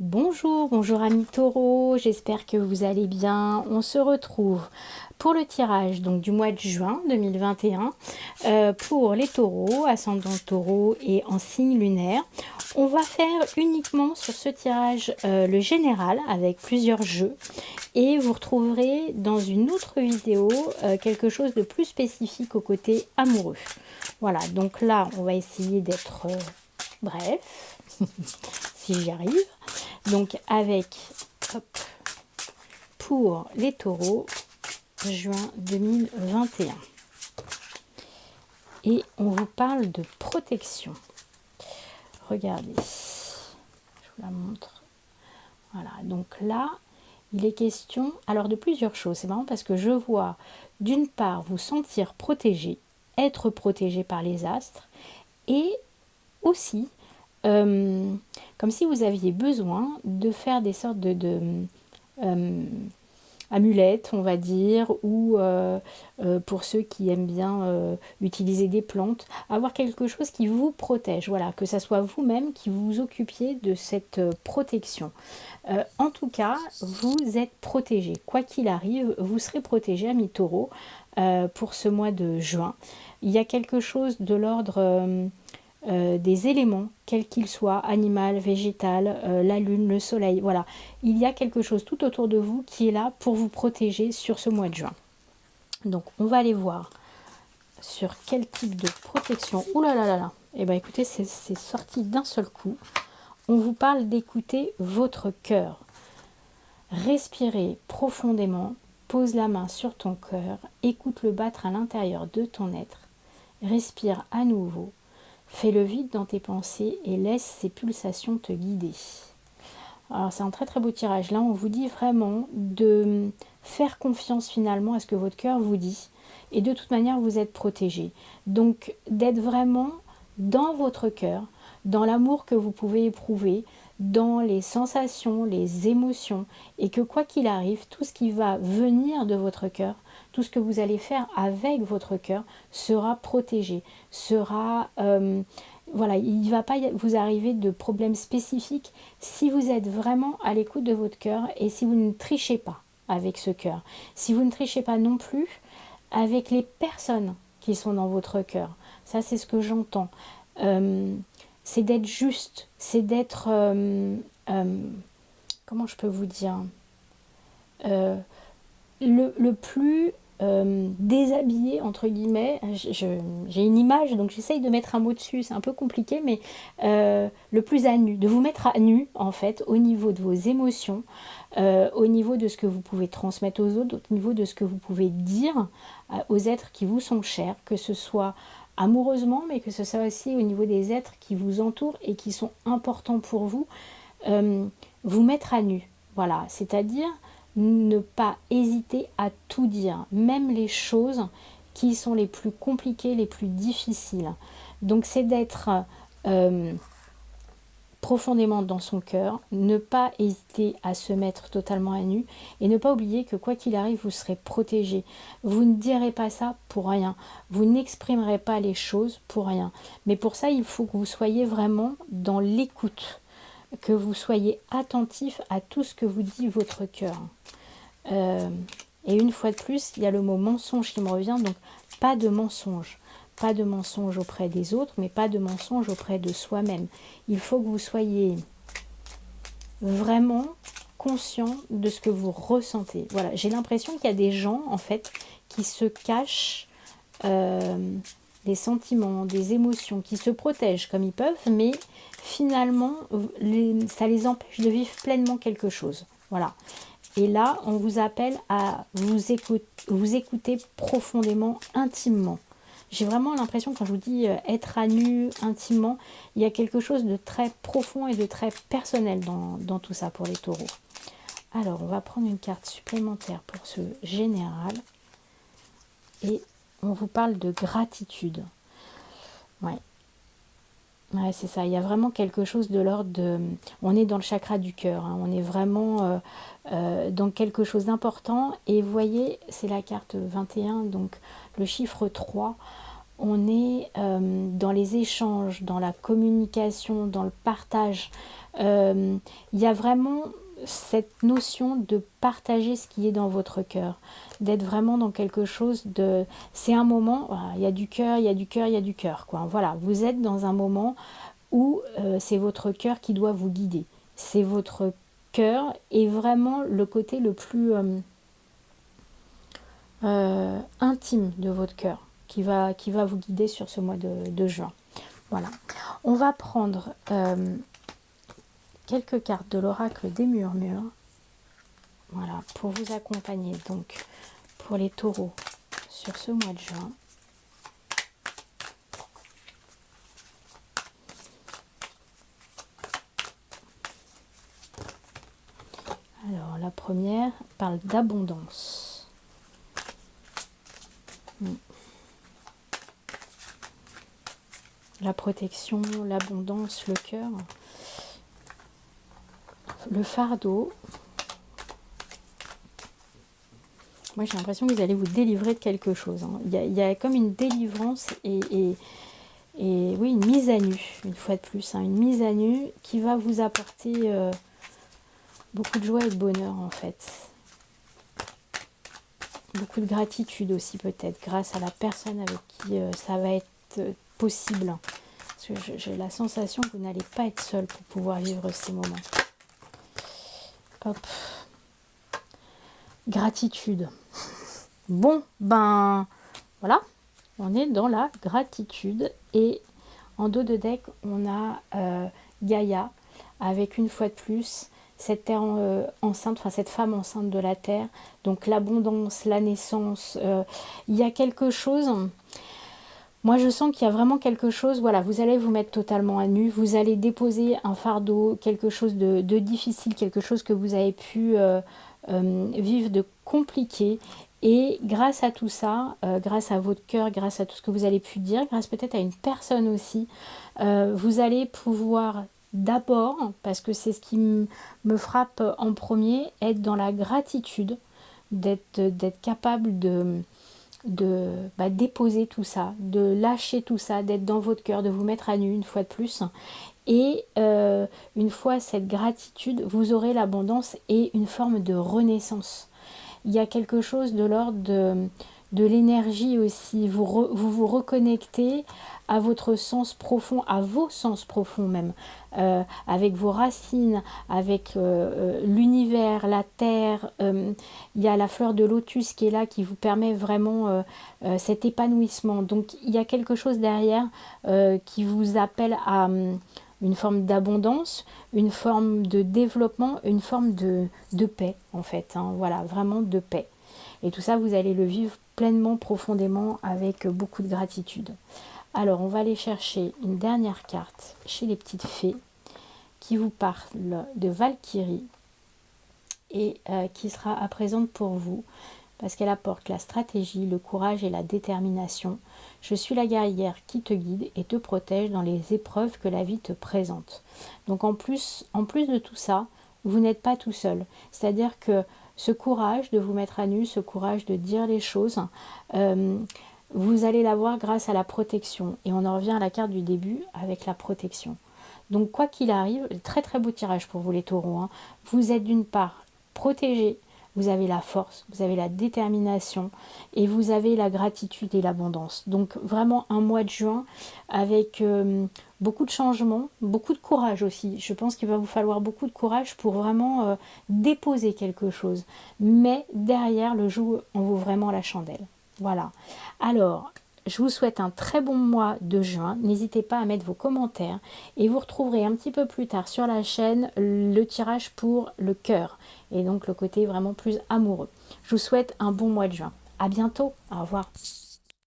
Bonjour, bonjour amis taureaux, j'espère que vous allez bien. On se retrouve pour le tirage donc, du mois de juin 2021 pour les taureaux, ascendant taureau et en signe lunaire. On va faire uniquement sur ce tirage le général avec plusieurs jeux et vous retrouverez dans une autre vidéo quelque chose de plus spécifique au côté amoureux. Voilà, donc là on va essayer d'être bref, si j'y arrive. Donc avec, hop, pour les taureaux, juin 2021. Et on vous parle de protection. Regardez, je vous la montre. Voilà, donc là, il est question alors de plusieurs choses. C'est marrant parce que je vois d'une part vous sentir protégé, être protégé par les astres, et aussi comme si vous aviez besoin de faire des sortes de amulettes, on va dire, ou pour ceux qui aiment bien utiliser des plantes, avoir quelque chose qui vous protège, voilà, que ce soit vous-même qui vous occupiez de cette protection. En tout cas, vous êtes protégé. Quoi qu'il arrive, vous serez protégé, amis taureaux, pour ce mois de juin. Il y a quelque chose de l'ordre des éléments, quels qu'ils soient, animal, végétal, la lune, le soleil, voilà. Il y a quelque chose tout autour de vous qui est là pour vous protéger sur ce mois de juin. Donc on va aller voir sur quel type de protection. Ouh là là là là. Eh bien écoutez, c'est sorti d'un seul coup. On vous parle d'écouter votre cœur. Respirez profondément, pose la main sur ton cœur, écoute-le battre à l'intérieur de ton être. Respire à nouveau. Fais le vide dans tes pensées et laisse ces pulsations te guider. Alors c'est un très très beau tirage. Là on vous dit vraiment de faire confiance finalement à ce que votre cœur vous dit. Et de toute manière vous êtes protégé. Donc d'être vraiment dans votre cœur, dans l'amour que vous pouvez éprouver, dans les sensations, les émotions. Et que quoi qu'il arrive, tout ce qui va venir de votre cœur, tout ce que vous allez faire avec votre cœur sera protégé, sera... voilà, il ne va pas vous arriver de problèmes spécifiques si vous êtes vraiment à l'écoute de votre cœur et si vous ne trichez pas avec ce cœur. Si vous ne trichez pas non plus avec les personnes qui sont dans votre cœur. Ça, c'est ce que j'entends. C'est d'être juste, c'est d'être... comment je peux vous dire le plus déshabillé entre guillemets, j'ai une image donc j'essaye de mettre un mot dessus, c'est un peu compliqué, mais le plus à nu, de vous mettre à nu en fait au niveau de vos émotions, au niveau de ce que vous pouvez transmettre aux autres, au niveau de ce que vous pouvez dire aux êtres qui vous sont chers, que ce soit amoureusement mais que ce soit aussi au niveau des êtres qui vous entourent et qui sont importants pour vous, vous mettre à nu, voilà, c'est-à-dire ne pas hésiter à tout dire, même les choses qui sont les plus compliquées, les plus difficiles. Donc c'est d'être profondément dans son cœur, ne pas hésiter à se mettre totalement à nu et ne pas oublier que quoi qu'il arrive, vous serez protégé. Vous ne direz pas ça pour rien, vous n'exprimerez pas les choses pour rien. Mais pour ça, il faut que vous soyez vraiment dans l'écoute, que vous soyez attentif à tout ce que vous dit votre cœur. Et une fois de plus, il y a le mot mensonge qui me revient, donc pas de mensonge. Pas de mensonge auprès des autres, mais pas de mensonge auprès de soi-même. Il faut que vous soyez vraiment conscient de ce que vous ressentez. Voilà, j'ai l'impression qu'il y a des gens, en fait, qui se cachent des sentiments, des émotions, qui se protègent comme ils peuvent, mais finalement, ça les empêche de vivre pleinement quelque chose. Voilà. Et là, on vous appelle à vous écouter profondément, intimement. J'ai vraiment l'impression, quand je vous dis être à nu, intimement, il y a quelque chose de très profond et de très personnel dans tout ça pour les taureaux. Alors, on va prendre une carte supplémentaire pour ce général. Et on vous parle de gratitude. Ouais. Ouais, c'est ça, il y a vraiment quelque chose de l'ordre de... On est dans le chakra du cœur, hein, on est vraiment dans quelque chose d'important. Et vous voyez, c'est la carte 21, donc le chiffre 3. on est dans les échanges, dans la communication, dans le partage. Il y a vraiment cette notion de partager ce qui est dans votre cœur, d'être vraiment dans quelque chose de... C'est un moment, voilà, il y a du cœur, il y a du cœur, il y a du cœur, quoi. Voilà, vous êtes dans un moment où c'est votre cœur qui doit vous guider. C'est votre cœur et vraiment le côté le plus intime de votre cœur qui va vous guider sur ce mois de juin. Voilà. On va prendre quelques cartes de l'oracle des murmures. Voilà, pour vous accompagner donc pour les taureaux sur ce mois de juin. Alors, la première parle d'abondance. La protection, l'abondance, le cœur, le fardeau. Moi, j'ai l'impression que vous allez vous délivrer de quelque chose. Hein. Il y a comme une délivrance et oui, une mise à nu, une fois de plus. Hein, une mise à nu qui va vous apporter beaucoup de joie et de bonheur, en fait. Beaucoup de gratitude aussi, peut-être, grâce à la personne avec qui ça va être possible. Parce que j'ai la sensation que vous n'allez pas être seul pour pouvoir vivre ces moments. Hop. Gratitude. Bon, ben voilà, on est dans la gratitude. Et en dos de deck, on a Gaïa, avec une fois de plus cette terre enceinte, enfin cette femme enceinte de la terre. Donc l'abondance, la naissance, il y a quelque chose... Moi, je sens qu'il y a vraiment quelque chose, voilà, vous allez vous mettre totalement à nu, vous allez déposer un fardeau, quelque chose de difficile, quelque chose que vous avez pu vivre de compliqué. Et grâce à tout ça, grâce à votre cœur, grâce à tout ce que vous avez pu dire, grâce peut-être à une personne aussi, vous allez pouvoir d'abord, parce que c'est ce qui me frappe en premier, être dans la gratitude, d'être capable de déposer tout ça, de lâcher tout ça, d'être dans votre cœur, de vous mettre à nu une fois de plus. Et une fois cette gratitude, vous aurez l'abondance et une forme de renaissance. Il y a quelque chose de l'ordre de l'énergie aussi. Vous reconnectez à votre sens profond, à vos sens profonds même, avec vos racines, avec l'univers, la terre. Il y a la fleur de lotus qui est là, qui vous permet vraiment cet épanouissement. Donc il y a quelque chose derrière qui vous appelle à une forme d'abondance, une forme de développement, une forme de paix en fait. Hein, voilà, vraiment de paix. Et tout ça, vous allez le vivre pleinement, profondément, avec beaucoup de gratitude. Alors, on va aller chercher une dernière carte chez les petites fées qui vous parle de Valkyrie et qui sera à présent pour vous parce qu'elle apporte la stratégie, le courage et la détermination. Je suis la guerrière qui te guide et te protège dans les épreuves que la vie te présente. Donc en plus de tout ça, vous n'êtes pas tout seul. C'est-à-dire que ce courage de vous mettre à nu, ce courage de dire les choses, vous allez l'avoir grâce à la protection. Et on en revient à la carte du début avec la protection. Donc quoi qu'il arrive, très très beau tirage pour vous les taureaux. Hein. Vous êtes d'une part protégés, vous avez la force, vous avez la détermination et vous avez la gratitude et l'abondance. Donc vraiment un mois de juin avec beaucoup de changements, beaucoup de courage aussi. Je pense qu'il va vous falloir beaucoup de courage pour vraiment déposer quelque chose. Mais derrière, le jour en vaut vraiment la chandelle. Voilà. Alors, je vous souhaite un très bon mois de juin. N'hésitez pas à mettre vos commentaires et vous retrouverez un petit peu plus tard sur la chaîne le tirage pour le cœur et donc le côté vraiment plus amoureux. Je vous souhaite un bon mois de juin. À bientôt. Au revoir.